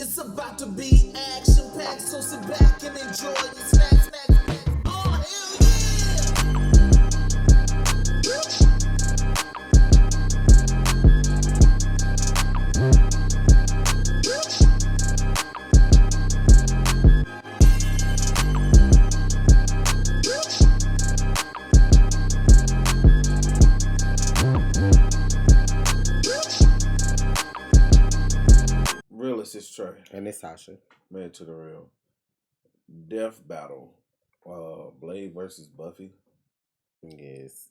It's about to be action packed, so sit back and enjoy your snacks. Oh, Realist is Trey. And it's Sasha. Man to the real. Death battle. Blade versus Buffy. Yes.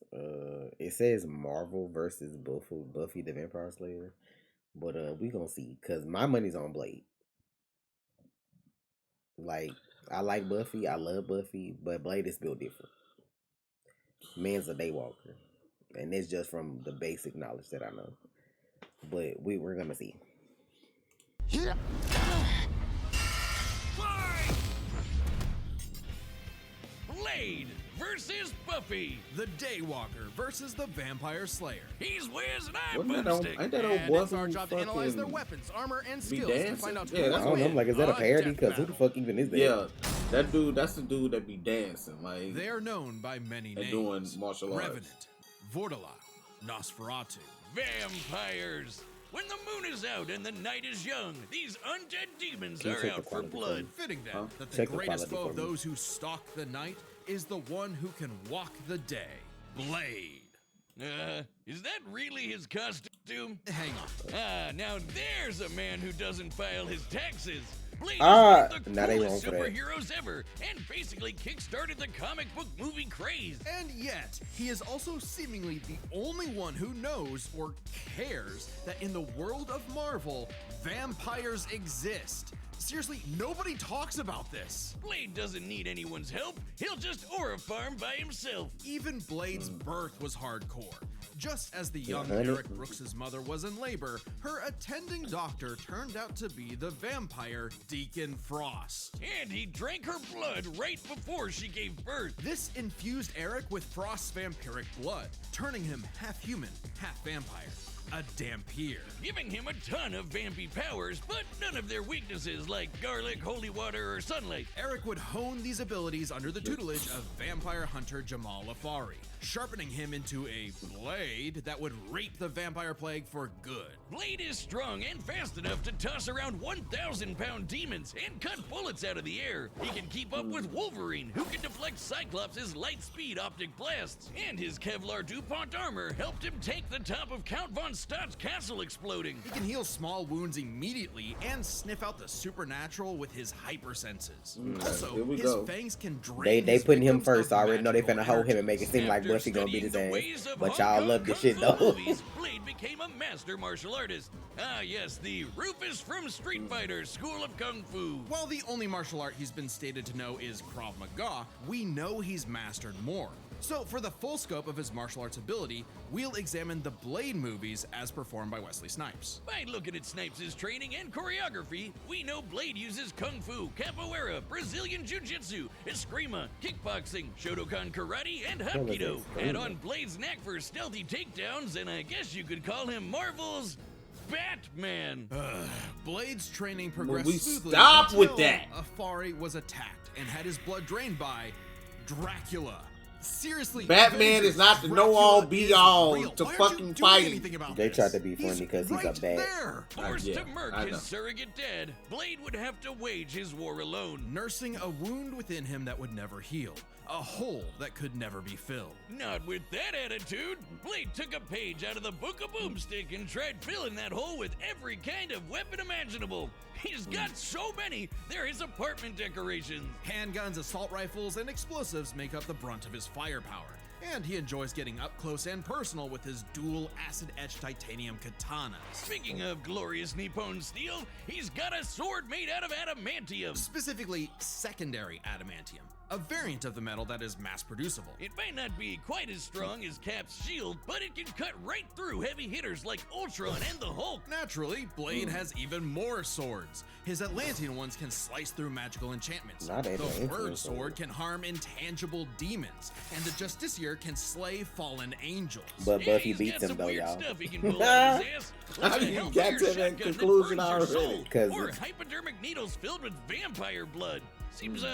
It says Marvel versus Buffy the Vampire Slayer. But we gonna see. Cause my money's on Blade. Like, I like Buffy, I love Buffy, but Blade is built different. Man's a daywalker. And it's just from the basic knowledge that I know. But we're gonna see. Yeah. Blade versus Buffy. The Daywalker versus the Vampire Slayer. He's Wiz and I'm Wasn't that on- Boomstick. ain't that on And Buffy it's our job to analyze their fucking weapons, armor, and be skills to dancing? find out Yeah, who that's I don't know, I'm like, is that a parody? Because who the fuck even is that? Yeah, that dude, that's the dude that be dancing. Like, They are known by many and names. doing martial arts. Revenant, Vortala, Nosferatu. Vampires. When the moon is out and the night is young, these undead demons Can you are check the out for quality blood. for Fitting then Huh? that the Check the greatest quality foe of for me. those who stalk the night is the one who can walk the day. Blade. Is that really his costume? Hang on. Now there's a man who doesn't file his taxes. Blade is Ah, one of the now they coolest wrong for that. superheroes ever, and basically kickstarted the comic book movie craze. And yet, he is also seemingly the only one who knows or cares that in the world of Marvel, vampires exist. Seriously, nobody talks about this. Blade doesn't need anyone's help. He'll just aura farm by himself. Even Blade's birth was hardcore. Just as the young honey. Eric Brooks' mother was in labor, her attending doctor turned out to be the vampire Deacon Frost. And he drank her blood right before she gave birth. This infused Eric with Frost's vampiric blood, turning him half human, half vampire. A Dampier. Giving him a ton of vampy powers, but none of their weaknesses like garlic, holy water, or sunlight. Eric would hone these abilities under the tutelage of vampire hunter Jamal Afari, sharpening him into a blade that would rape the vampire plague for good. Blade is strong and fast enough to toss around 1,000-pound demons and cut bullets out of the air. He can keep up with Wolverine, who can deflect Cyclops' light-speed optic blasts. And his Kevlar DuPont armor helped him take the top of Count Von Stott's castle exploding. He can heal small wounds immediately and sniff out the supernatural with his hypersenses. Here Also, we his go. fangs can drain They his putting him victims first. of I already know they magical finna hold him and make it energies. seem like After Buffy gonna beat his studying the ass. ways of But Hong y'all Kong love this kung shit fu though. movies, Blade became a master martial artist. Ah, yes, the Rufus from Street Fighter School of Kung Fu. While the only martial art he's been stated to know is Krav Maga, we know he's mastered more. So, for the full scope of his martial arts ability, we'll examine the Blade movies as performed by Wesley Snipes. By looking at Snipes' training and choreography, we know Blade uses Kung Fu, Capoeira, Brazilian Jiu-Jitsu, Eskrima, Kickboxing, Shotokan Karate, and Hapkido. Add on Blade's knack for stealthy takedowns, and I guess you could call him Marvel's Batman. Blade's training progressed we smoothly stop with until that? Afari was attacked and had his blood drained by Dracula. Seriously, Batman Avengers, is not the Dracula know-all, is be-all real. to Why aren't you fucking doing fighting? anything about They this? tried to be funny He's because he's a right bat. there. Forced yeah, to murk I his know. surrogate dad, Blade would have to wage his war alone. Nursing a wound within him that would never heal, a hole that could never be filled. Not with that attitude. Blade took a page out of the Book of Boomstick and tried filling that hole with every kind of weapon imaginable. He's got so many, they're his apartment decorations. Handguns, assault rifles, and explosives make up the brunt of his firepower. And he enjoys getting up close and personal with his dual acid-etched titanium katanas. Speaking of glorious Nippon steel, he's got a sword made out of adamantium. Specifically, secondary adamantium, a variant of the metal that is mass-producible. It might not be quite as strong as Cap's shield, but it can cut right through heavy hitters like Ultron and the Hulk. Naturally, Blade has even more swords. His Atlantean ones can slice through magical enchantments. Not The Atlantean Word sword. Sword can harm intangible demons, and the Justiciar can slay fallen angels. But Yeah, Buffy he's beats got him some though, weird y'all. stuff he can pull out of his ass. How Like do a you hellfire get to that shotgun conclusion burns your already? soul, 'Cause or it's- hypodermic vials filled with vampire blood. Seems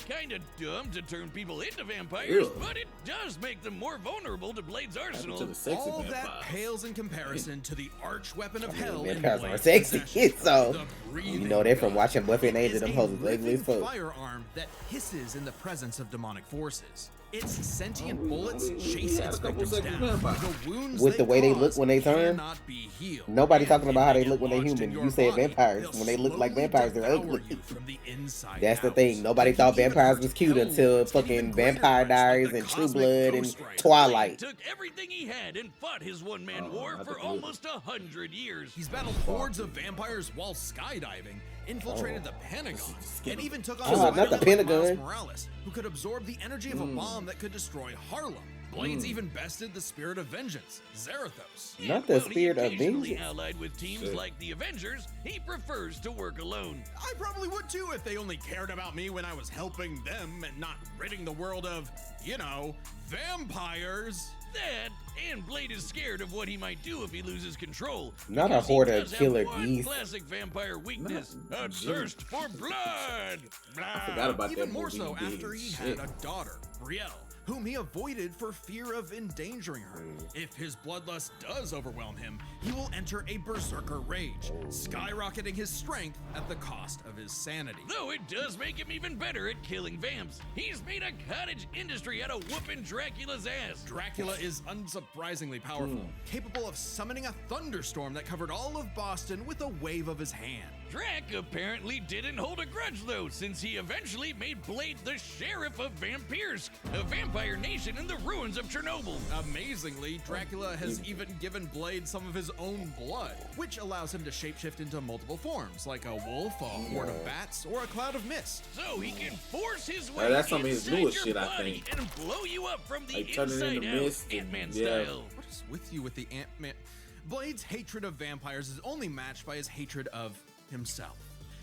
kind of dumb to turn people into vampires, Ew. but it does make them more vulnerable to Blade's To arsenal. the sexy All that vampires. pales in comparison to the arch weapon of hell in Vampires are Blade's sexy, possession. so The breathing you know they're from blade. watching Buffy and It Angel. is Them a hoes is ugly as living fuck. firearm that hisses in the presence of demonic forces. Its sentient bullets chase had its a couple victims sexy down. vampires. The wounds With the way they cause look when they turn, cannot be healed. Nobody And talking if about how they get look when they lodged human. in your You said body, vampires. they'll When they look like slowly vampires, they're devour ugly. you from the inside That's the out. thing. Nobody They thought can even vampires hurt was cute hell until wounds and fucking even greater Vampire ones like Diaries the and True cosmic Blood and Ghost Rider. Twilight. Took everything he had and fought his one-man Oh, war not for the almost 100 years. He's battled hordes of vampires while skydiving, infiltrated the Pentagon, and even took on not the Spider-Man like Pentagon. Miles Morales, who could absorb the energy of a bomb that could destroy Harlem. Blades even bested the spirit of vengeance, Zarathos. Not the While spirit he of occasionally vengeance. allied with teams Shit. like the Avengers, he prefers to work alone. I probably would too if they only cared about me when I was helping them and not ridding the world of, you know, vampires. That, and Blade is scared of what he might do if he loses control. Not a because he horde of does have killer one geese. classic vampire weakness: Not- a thirst for blood. I forgot about Even that more movie so being after he shit. had a daughter, Brielle, whom he avoided for fear of endangering her. If his bloodlust does overwhelm him, he will enter a berserker rage, skyrocketing his strength at the cost of his sanity. Though it does make him even better at killing vamps. He's made a cottage industry out of whooping Dracula's ass. Dracula is unsurprisingly powerful, capable of summoning a thunderstorm that covered all of Boston with a wave of his hand. Drac apparently didn't hold a grudge though, since he eventually made Blade the sheriff of Vampirsk, a vampire nation in the ruins of Chernobyl. Amazingly, Dracula has even given Blade some of his own blood, which allows him to shapeshift into multiple forms, like a wolf, a horde of bats, or a cloud of mist. So he can force his way that's some of his inside newest your shit, I body think. and blow you up from the Like turning inside into out, mist and- Ant-Man yeah. style. What is with you with the Ant-Man? Blade's hatred of vampires is only matched by his hatred of himself.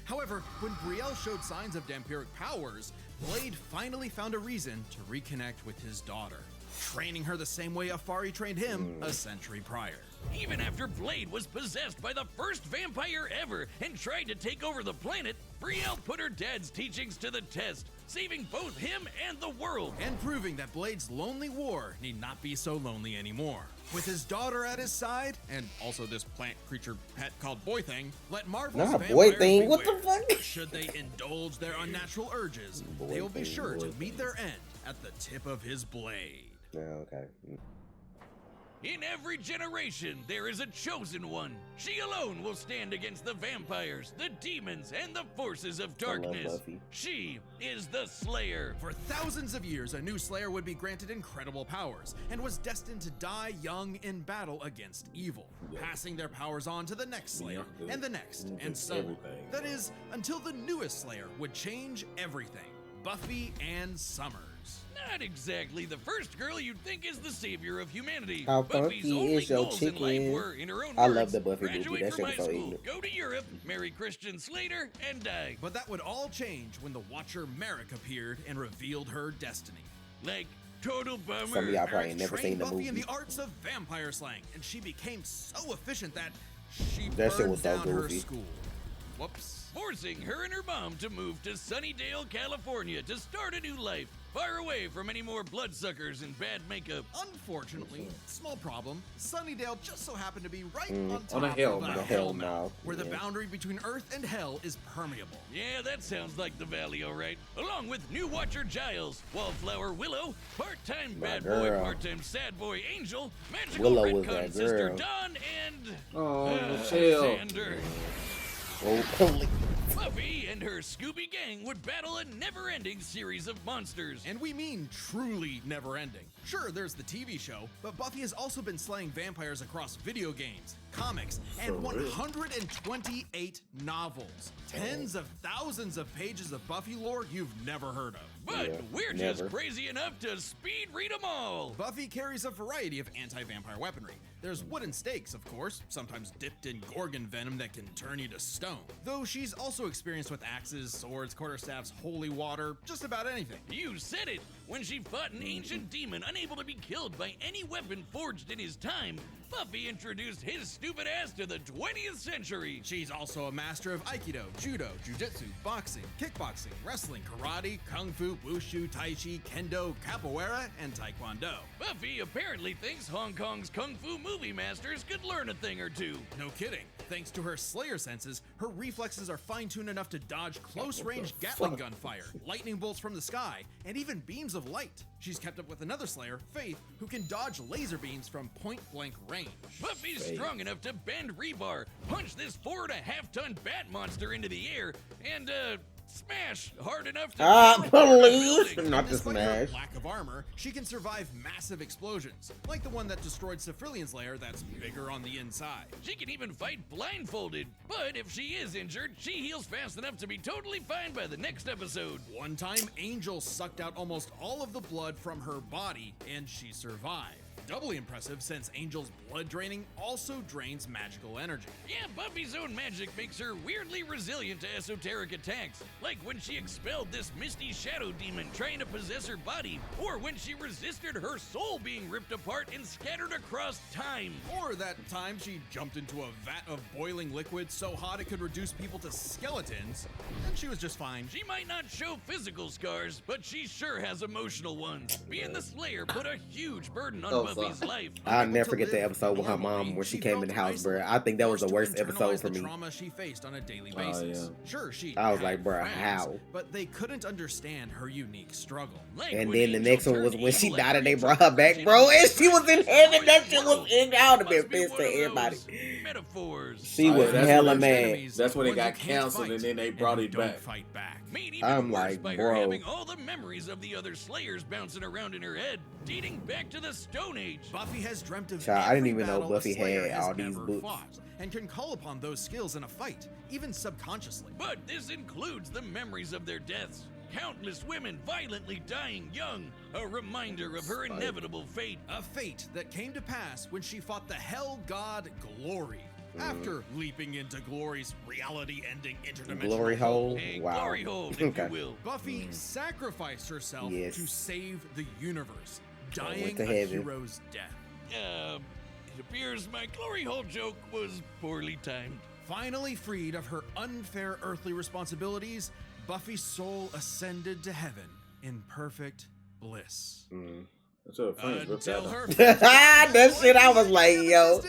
However, when Brielle showed signs of vampiric powers, Blade finally found a reason to reconnect with his daughter, training her the same way Afari trained him a century prior. Even after Blade was possessed by the first vampire ever and tried to take over the planet, Brielle put her dad's teachings to the test, saving both him and the world. And proving that Blade's lonely war need not be so lonely anymore. With his daughter at his side, and also this plant creature pet called Boy Thing, let Marvel's Nah, vampires Boy Thing, what the beware. fuck? Should they indulge their unnatural urges, Boy they will be Thing, sure to Boy meet their end at the tip of his blade. Yeah, okay. In every generation, there is a chosen one. She alone will stand against the vampires, the demons, and the forces of I love darkness. Buffy. She is the Slayer. For thousands of years, a new Slayer would be granted incredible powers and was destined to die young in battle against evil, passing their powers on to the next Slayer and the next, and so on. Everything. That is, until the newest Slayer would change everything. Buffy Ann Summers. Not exactly the first girl you'd think is the savior of humanity. How Buffy's funky only is your goals in life chicken? were, in her own I words, love the Buffy movie. graduate That from shit high was so school, ignorant. go to Europe, marry Christian Slater, and die. But that would all change when the Watcher Merrick appeared and revealed her destiny. Like, total bummer. Some of y'all probably ain't Merrick never trained seen the Buffy in movie. the arts of vampire slang, and she became so efficient that she That shit burned was so down her goofy. school. Whoops. Forcing her and her mom to move to Sunnydale, California to start a new life, far away from any more bloodsuckers and bad makeup. Unfortunately, small problem, Sunnydale just so happened to be right on top On a hill of a mouth. The hell hell mouth, mouth, where the yeah. boundary between Earth and Hell is permeable. Yeah, that sounds like the Valley, all right. Along with new Watcher Giles, Wallflower Willow, part-time My bad girl. boy, part-time sad boy Angel, magical Willow was retcon that sister girl. Dawn, and Oh, Michelle. Xander. Oh, Buffy and her Scooby gang would battle a never-ending series of monsters. And we mean truly never ending. Sure, there's the TV show, but Buffy has also been slaying vampires across video games, comics, and For real? 128 novels. Tens of thousands of pages of Buffy lore you've never heard of. But Yeah, we're never. just crazy enough to speed read them all. Buffy carries a variety of anti-vampire weaponry. There's wooden stakes, of course, sometimes dipped in gorgon venom that can turn you to stone. Though she's also experienced with axes, swords, quarterstaffs, holy water, just about anything. You said it. When she fought an ancient demon unable to be killed by any weapon forged in his time, Buffy introduced his stupid ass to the 20th century. She's also a master of Aikido, Judo, Jiu-Jitsu, boxing, kickboxing, wrestling, karate, kung fu, wushu, tai chi, kendo, capoeira, and taekwondo. Buffy apparently thinks Hong Kong's kung fu movie masters could learn a thing or two. No kidding. Thanks to her Slayer senses, her reflexes are fine-tuned enough to dodge close-range Gatling gun fire, lightning bolts from the sky, and even beams of light. She's kept up with another Slayer, Faith, who can dodge laser beams from point-blank range. Buffy's strong enough to bend rebar, punch this 4.5-ton bat monster into the air, and smash hard enough to power Please, buildings. not to Despite her smash. lack of armor, she can survive massive explosions, like the one that destroyed Cephrilion's lair that's bigger on the inside. She can even fight blindfolded, but if she is injured, she heals fast enough to be totally fine by the next episode. One time, Angel sucked out almost all of the blood from her body, and she survived. Doubly impressive since Angel's blood draining also drains magical energy. Yeah, Buffy's own magic makes her weirdly resilient to esoteric attacks, like when she expelled this misty shadow demon trying to possess her body, or when she resisted her soul being ripped apart and scattered across time. Or that time she jumped into a vat of boiling liquid so hot it could reduce people to skeletons, and she was just fine. She might not show physical scars, but she sure has emotional ones. Being the Slayer put a huge burden on Buffy's life. I'll never forget the episode with her mom when she came in the house, bro. I think that was the worst episode for the me. trauma she faced on a daily Oh, basis. yeah. Sure, she I was had like, bruh, friends, how? But they couldn't understand her unique struggle. Like And when then the Angel next one was turned when she evil died and they after brought her back, Angel bro. And was she was in heaven. That shit was in. I would have been Must be pissed one to of everybody. those metaphors. She Oh, was yeah, hella There's mad. enemies That's when it you got can't canceled, fight, and then they brought you it don't back. Fight back. Made even I'm worse like, by her bro. having all the memories of the other Slayers bouncing around in her head, dating back to the Stone Age. Buffy has dreamt of Child, I didn't every even know battle a Buffy Slayer had has all these ever books. fought, and can call upon those skills in a fight, even subconsciously. But this includes the memories of their deaths. Countless women violently dying young, a reminder of her inevitable fate. A fate that came to pass when she fought the hell god Glory. After leaping into Glory's reality-ending interdimensional Glory hole. A Wow. glory hole, if Okay. you will. Buffy sacrificed herself Yes. to save the universe, went dying to a heaven. hero's death. It appears my glory hole joke was poorly timed. Finally freed of her unfair earthly responsibilities, Buffy's soul ascended to heaven in perfect bliss. That's a funny book. Until her That shit, I was like, yo.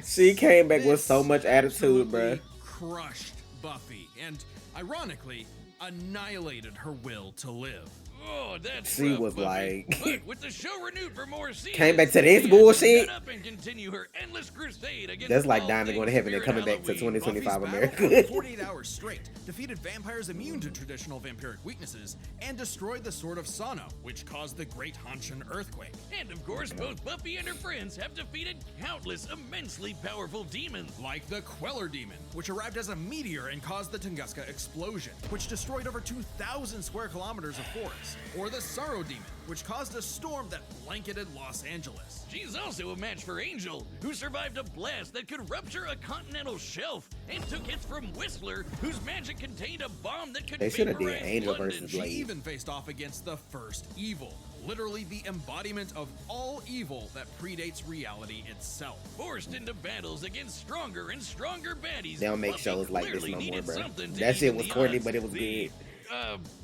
She came back with so much attitude, bruh. Absolutely crushed Buffy and, ironically, annihilated her will to live. Oh, that's She rough, was Buffy. like- But with the show renewed for more seasons, Came back to this she had bullshit? get up and continue her endless crusade against That's like all dying to go to things heaven and Spirit coming back to Halloween. 2025 Buffy's America. battle for 48 hours straight, defeated vampires immune to traditional vampiric weaknesses, and destroyed the Sword of Sano, which caused the Great Hanshin earthquake. And of course, both Buffy and her friends have defeated countless immensely powerful demons. Like the Queller Demon, which arrived as a meteor and caused the Tunguska explosion, which destroyed over 2,000 square kilometers of forest. Or the Sorrow Demon, which caused a storm that blanketed Los Angeles. She's also a match for Angel, who survived a blast that could rupture a continental shelf, and took hits from Whistler, whose magic contained a bomb that could They shoulda did vaporize Angel London. versus She Blade. even faced off against the first evil, literally the embodiment of all evil that predates reality itself. Forced into battles against stronger and stronger baddies. They don't make Buffy shows like this clearly no more, needed bro. something to That shit even was the corny, odds. but it was The, good.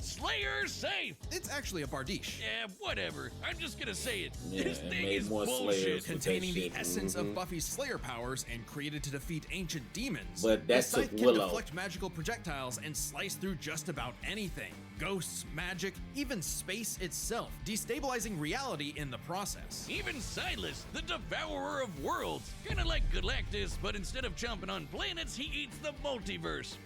Slayer safe. It's actually a Bardiche. Yeah, whatever. I'm just gonna say it. Yeah, this and thing made is more bullshit. Slayers. Containing the shit. essence of Buffy's Slayer powers and created to defeat ancient demons. But the that Scythe took can Willow. deflect magical projectiles and slice through just about anything. Ghosts, magic, even space itself, destabilizing reality in the process. Even Silas, the devourer of worlds. Kinda like Galactus, but instead of chomping on planets, he eats the multiverse.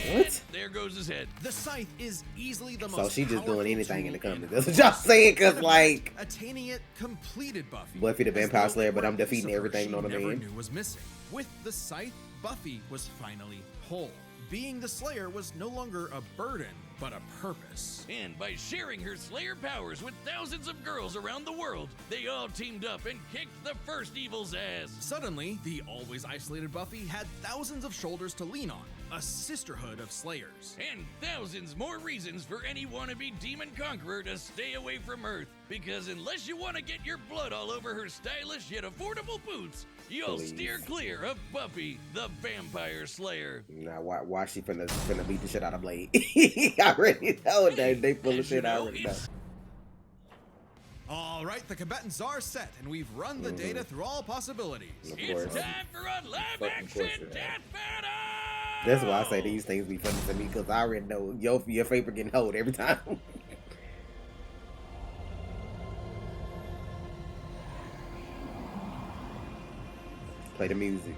And What? there goes his head. The Scythe is easily the So most she just powerful doing anything in tool the comments. That's what y'all saying, cause like attaining it completed Buffy. Buffy the as Vampire though Slayer, it but were I'm a piece defeating of her everything, she know what I never mean? knew was missing. With the Scythe, Buffy was finally whole. Being the Slayer was no longer a burden, but a purpose. And by sharing her Slayer powers with thousands of girls around the world, they all teamed up and kicked the first evil's ass. Suddenly, the always isolated Buffy had thousands of shoulders to lean on, a sisterhood of slayers. And thousands more reasons for any wannabe demon conqueror to stay away from Earth. Because unless you want to get your blood all over her stylish yet affordable boots, you'll steer clear of Buffy, the Vampire Slayer. Now, why she finna beat the shit out of Blade? I already know that they full of shit. I already know. All right, the combatants are set, and we've run the data through all possibilities. It's time for a live-action death battle! That's why I say these things be funny to me, because I already know your favorite getting hold every time. Play the music.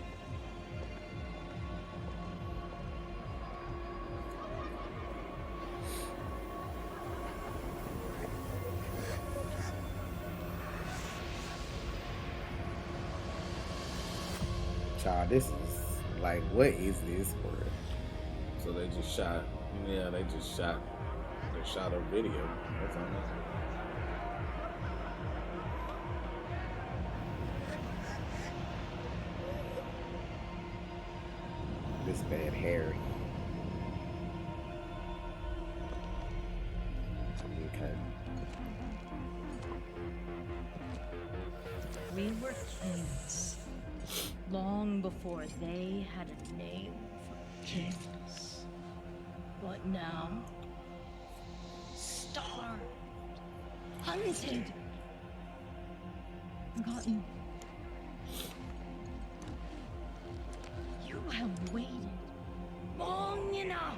Child, this is like, what is this for? So they just shot. Yeah, they shot a video. That's all. This bad Harry. Okay. We were kings long before they had a name for kings. But now, starved, hunted, forgotten. You have waited long enough.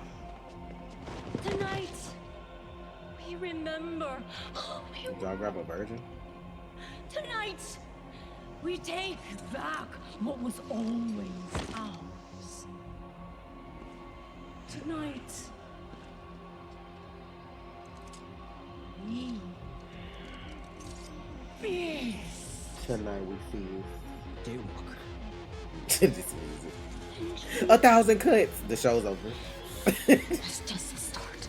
Tonight, we remember. Did y'all grab a virgin? Tonight, we take back what was always ours. Tonight, we feast. Tonight we feast. Daywalker. This music. 1,000 cuts. The show's over. That's just the start.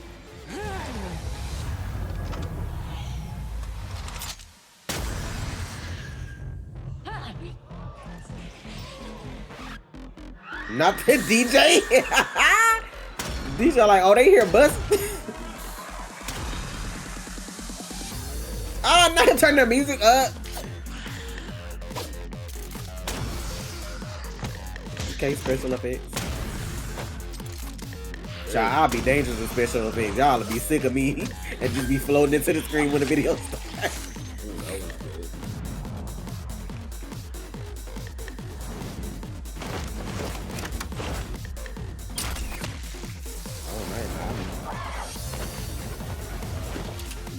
Not the DJ. DJ like, oh, they hear bust. Oh, not turn the music up. Okay, special effects. Child, I'll be dangerous with special effects. Y'all will be sick of me and just be floating into the screen when the video starts.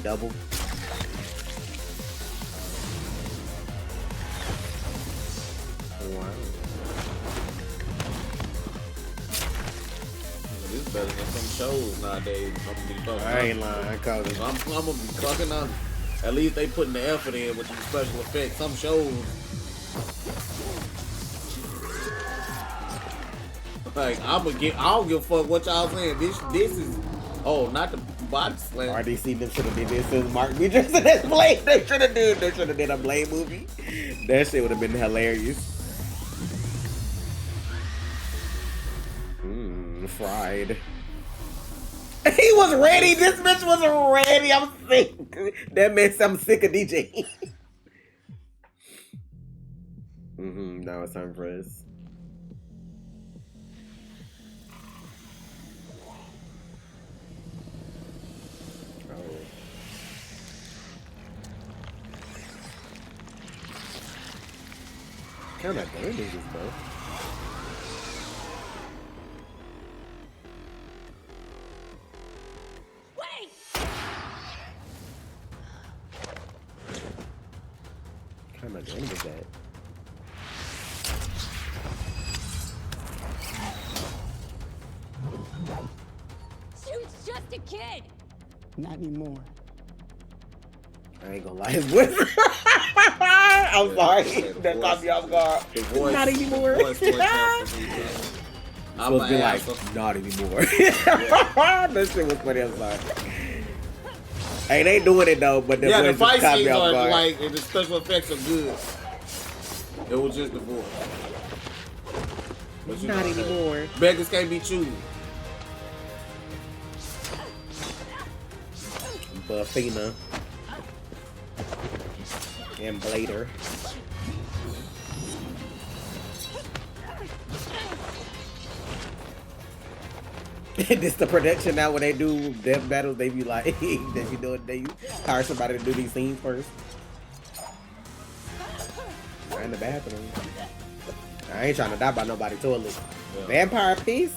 Double. Wow. This better than some shows nowadays. I'm gonna be fucking. I ain't lying, cause I'm gonna be fucking up. At least they putting the effort in with the special effects. Some shows, like I don't give a fuck what y'all saying. This is, oh, not the body slam. RDC them should have did this since Mark be dressed in that Blade. They should have did a Blade movie. That shit would have been hilarious. Fried. He was ready. This bitch was ready. I'm sick. That makes I'm sick of DJ. Now it's time for us. Kind of gun is this, bro? Wait! Kind of gun is that? Shoot's just a kid! Not anymore. I ain't gonna lie, his voice. I'm sorry. That caught me off guard. Not anymore. I was be like, not anymore. That shit was funny. I'm sorry. Hey, they doing it though, but the yeah, the voice fight just caught me scenes off are guard. like, and the special effects are good. It was just the voice. But you Not know, hey, anymore. beggars can't be choosing. Buffina. And Blader. This the production now when they do death battles, they be like, they be doing, they hire somebody to do these scenes first. Right in the bathroom. I ain't trying to die by nobody toilet. Yeah. Vampire piece?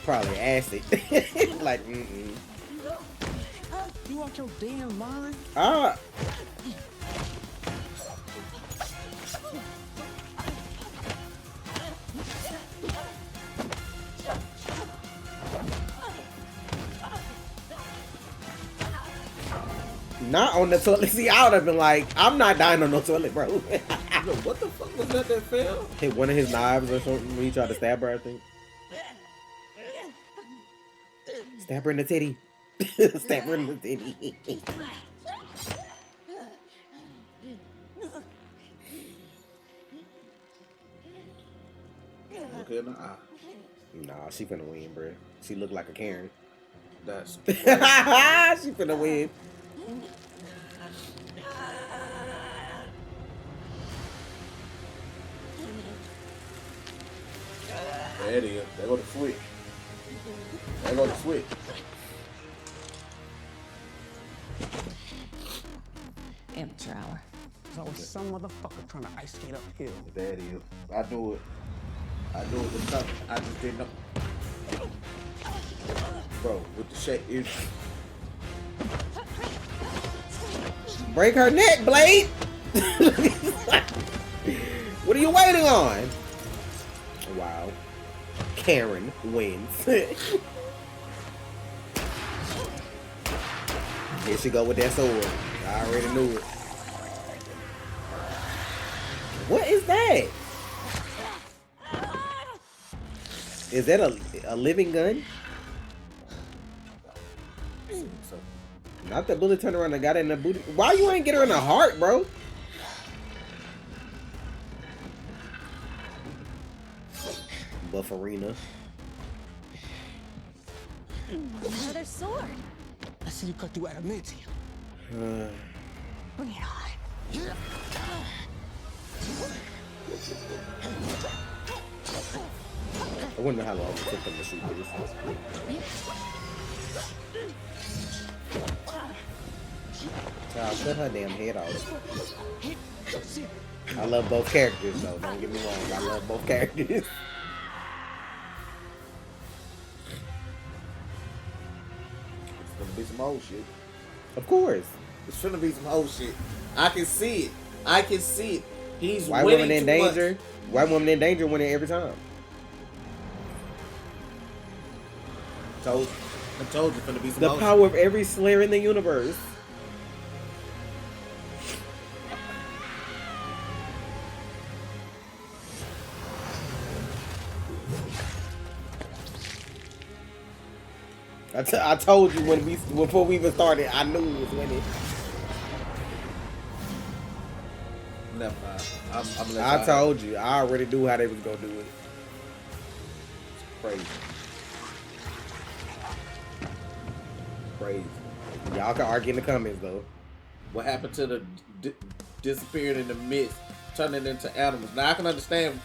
Probably acid. Like, You out your damn mind? Ah. Not on the toilet. See, I would have been like, I'm not dying on no toilet, bro. Yo, what the fuck was that fell? Hit one of his knives or something when he tried to stab her, I think. Stab her in the titty. Stab her in the titty. Okay, nah. Nah, she finna win, bro. She look like a Karen. That's She finna win. there it is. There go the switch. There go the switch. Amateur hour. There's always some motherfucker trying to ice skate uphill. There it is. I knew it. I knew it was coming. I just didn't know. Bro, with the shake, it's... Break her neck, Blade! What are you waiting on? Wow. Karen wins. Here she go with that sword. I already knew it. What is that? Is that a living gun? Not that bullet turned around and got it in the booty. Why you ain't get her in the heart, bro? Bufferina. Another sword. I see you cut through adamantium. Bring it on. I wonder how long it took them to shoot this. Child, cut her damn head off. I love both characters, though. Don't get me wrong. I love both characters. It's gonna be some old shit. Of course. It's gonna be some old shit. I can see it. I can see it. He's White winning woman in too danger. much. White woman in danger winning every time. I told you, it's gonna be some The old power of every Slayer in the universe. I told you before we even started, I knew it was winning. Never mind. I'm I told you. I already knew how they was gonna do it. Crazy. Crazy. Y'all can argue in the comments though. What happened to the disappearing in the mist, turning into animals? Now I can understand.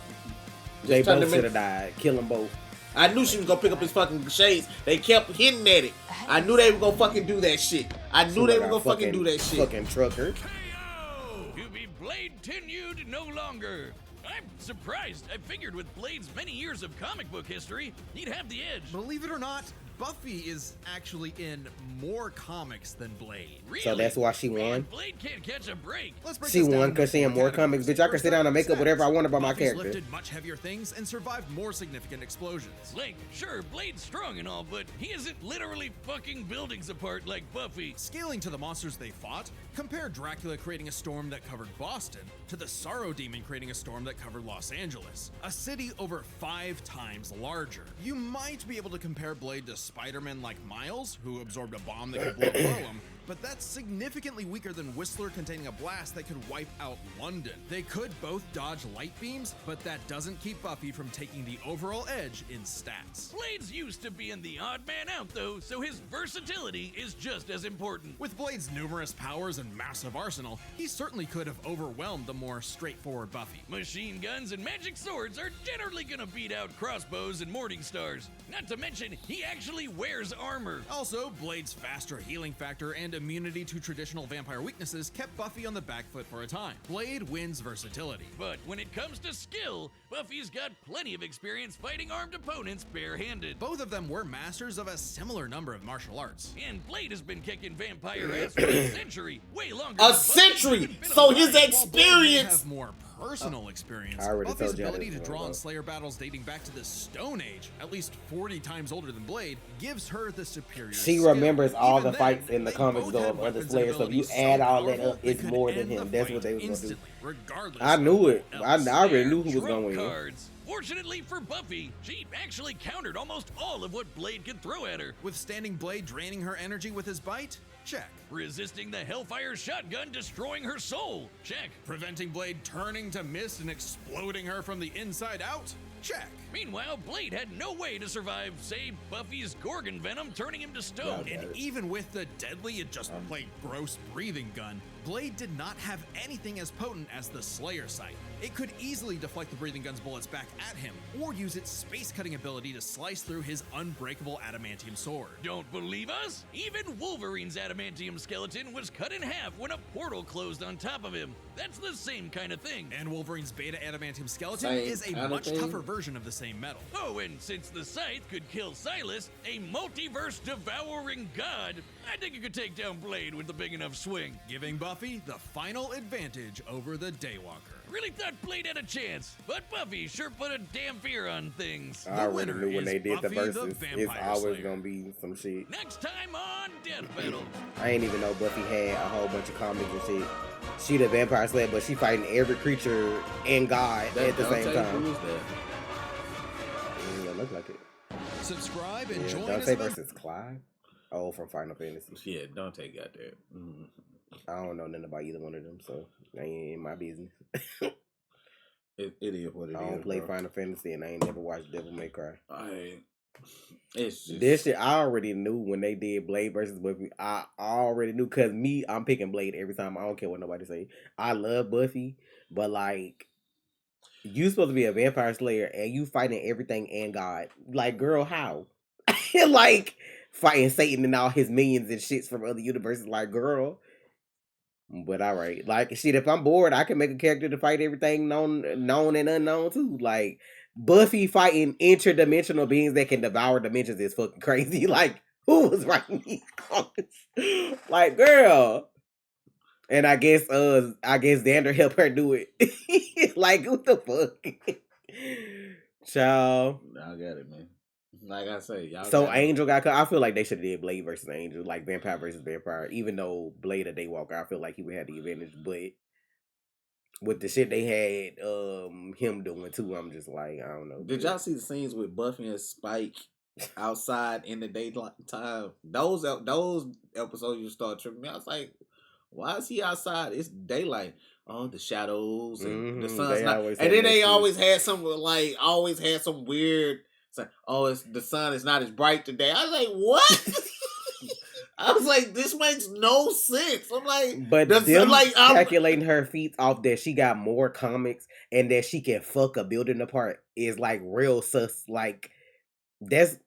They turn both them should have died. Kill them both. I knew she was gonna pick up his fucking shades. They kept hitting at it. I knew they were gonna fucking do that shit. I knew they were gonna fucking do that shit. Fucking trucker. To be Blade tenued no longer. I'm surprised. I figured with Blade's many years of comic book history, he'd have the edge. Believe it or not, Buffy is actually in more comics than Blade. Really? So that's why she Man, won. Blade can't catch a break. Let's break She this down won into 'cause she in four more comics. categories. Bitch, I can First sit down and up, make up whatever I want about my Buffy's character. lifted much heavier things and survived more significant explosions. Like, sure, Blade's strong and all, but he isn't literally fucking buildings apart like Buffy. Scaling to the monsters they fought, compare Dracula creating a storm that covered Boston to the Sorrow Demon creating a storm that covered Los Angeles, a city over 5 times larger. You might be able to compare Blade to Spider-Man like Miles, who absorbed a bomb that could blow below him, but that's significantly weaker than Whistler containing a blast that could wipe out London. They could both dodge light beams, but that doesn't keep Buffy from taking the overall edge in stats. Blade's used to being the odd man out though, so his versatility is just as important. With Blade's numerous powers and massive arsenal, he certainly could have overwhelmed the more straightforward Buffy. Machine guns and magic swords are generally gonna beat out crossbows and morning stars. Not to mention, he actually wears armor. Also, Blade's faster healing factor and immunity to traditional vampire weaknesses kept Buffy on the back foot for a time. Blade wins versatility. But when it comes to skill, Buffy's got plenty of experience fighting armed opponents barehanded. Both of them were masters of a similar number of martial arts. And Blade has been kicking vampire ass for a century, way longer. A than Buffy's century. even been So alive. his While Blade may experience. have more personal experience, I already Buffy's told you how ability this to is draw gonna on go. Slayer battles dating back to the Stone Age, at least 40 times older than Blade, gives her the superior She skill. remembers all Even the fights then, in the they comics both though had of other weapons Slayers, so if you abilities add all that powerful, up, they it's could more than end him. the That's what fight they was gonna do. instantly, regardless I of knew who it. I else. already knew who was Trump gonna win. cards. Fortunately for Buffy, she actually countered almost all of what Blade could throw at her. Withstanding Blade draining her energy with his bite? Check. Resisting the Hellfire shotgun destroying her soul? Check. Preventing Blade turning to mist and exploding her from the inside out? Check. Meanwhile, Blade had no way to survive, say, Buffy's Gorgon venom turning him to stone. And even with the deadly and just plain gross breathing gun, Blade did not have anything as potent as the Slayer sight. It could easily deflect the breathing gun's bullets back at him, or use its space-cutting ability to slice through his unbreakable adamantium sword. Don't believe us? Even Wolverine's adamantium skeleton was cut in half when a portal closed on top of him. That's the same kind of thing. And Wolverine's beta adamantium skeleton Same is a kinda much thing? tougher version of the same metal. Oh, and since the Scythe could kill Silas, a multiverse devouring god, I think you could take down Blade with a big enough swing. Giving Buffy the final advantage over the Daywalker. Really thought Blade had a chance, but Buffy sure put a damn fear on things. I already winner knew when is they did the Buffy the verses, it's Vampire always Slayer. gonna be some shit. Next time on Death Battle. I ain't even know Buffy had a whole bunch of comics and shit. She the vampire slayer, but she fighting every creature and God That at the same Dante, time. who is that? It look like it. Subscribe and Yeah, join Dante us. versus Clyde. Oh, from Final Fantasy. Yeah, Dante got that. I don't know nothing about either one of them, so that ain't my business. It is what it is. I don't play bro. Final Fantasy, and I ain't never watched Devil May Cry. It's just, This shit, I already knew when they did Blade versus Buffy. I already knew, cause me, I'm picking Blade every time. I don't care what nobody say. I love Buffy, but like, you supposed to be a vampire slayer and you fighting everything and God. Like, girl, how? Like fighting Satan and all his minions and shits from other universes. Like, girl. But all right, like shit. If I'm bored, I can make a character to fight everything known and unknown too. Like Buffy fighting interdimensional beings that can devour dimensions is fucking crazy. Like who was writing these comics? Like girl. And I guess Xander helped her do it. Like what the fuck, child. I got it, man. Like I say, y'all. So got it. Angel got cut. I feel like they should have did Blade versus Angel, like vampire versus vampire. Even though Blade a Daywalker, I feel like he would have the advantage. But with the shit they had him doing too, I'm just like, I don't know. Did y'all see the scenes with Buffy and Spike outside in the daytime? Those episodes you start tripping me. I was like, why is he outside? It's daylight. Oh, the shadows and the sun's They not. always And have then that they shit. always had some weird. It's the sun is not as bright today. I was like, what? I was like, this makes no sense. I'm like, But that's them like I'm calculating her feats off that she got more comics and that she can fuck a building apart is like real sus. Like that's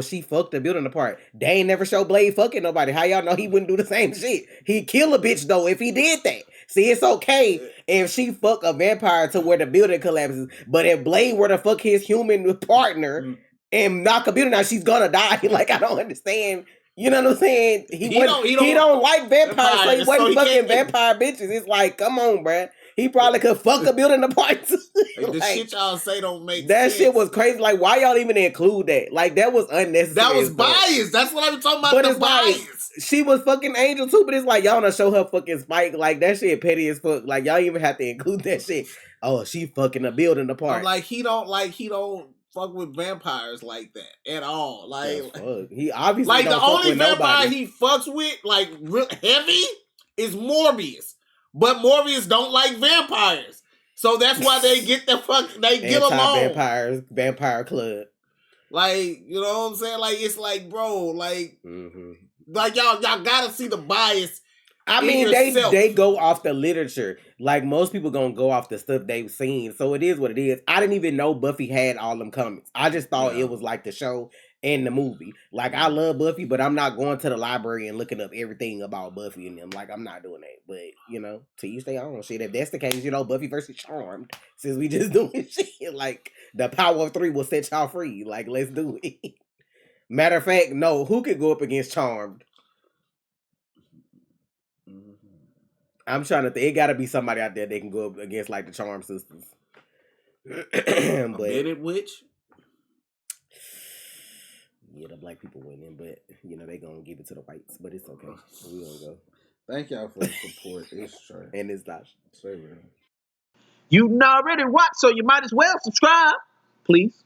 she fucked a building apart. They ain't never show Blade fucking nobody. How y'all know he wouldn't do the same shit? He'd kill a bitch though if he did that. See, it's okay if she fuck a vampire to where the building collapses, but if Blade were to fuck his human partner and knock a building out, she's gonna die. Like I don't understand. You know what I'm saying? He don't like vampires, so he wasn't fucking vampire bitches. It's like, come on, bruh. He probably could fuck a building apart too. the shit y'all say don't make that sense. shit was crazy. Like, why y'all even include that? Like, that was unnecessary. That was as fuck. biased. That's what I'm talking about. But The it's bias. like she was fucking Angel too. But it's like y'all don't show her fucking Spike. Like that shit petty as fuck. Like y'all even have to include that shit. Oh, she fucking a building apart. I'm like he don't fuck with vampires like that at all. Like, Yeah, fuck. He obviously like don't the fuck only with vampire nobody. he fucks with, like real heavy, is Morbius. But Morbius don't like vampires, so that's why they get get along. Vampire club. Like, you know what I'm saying? Like, it's like, bro, like, Mm-hmm. like y'all gotta see the bias. I in mean, yourself. they go off the literature. Like, most people gonna go off the stuff they've seen. So it is what it is. I didn't even know Buffy had all them comics. I just thought it was like the show and the movie. Like, I love Buffy, but I'm not going to the library and looking up everything about Buffy and them. Like, I'm not doing that. But, you know, to each their own shit. If that's the case, you know, Buffy versus Charmed, since we just doing shit, like, the power of 3 will set y'all free. Like, let's do it. Matter of fact, no, who could go up against Charmed? I'm trying to think. It got to be somebody out there that can go up against, like, the Charm Sisters. But But witch. yeah, the black people winning, but you know they gonna give it to the whites. But it's okay. We gonna go. Thank y'all for the support. It's true. And it's not. Say real. You already watched, so you might as well subscribe, please.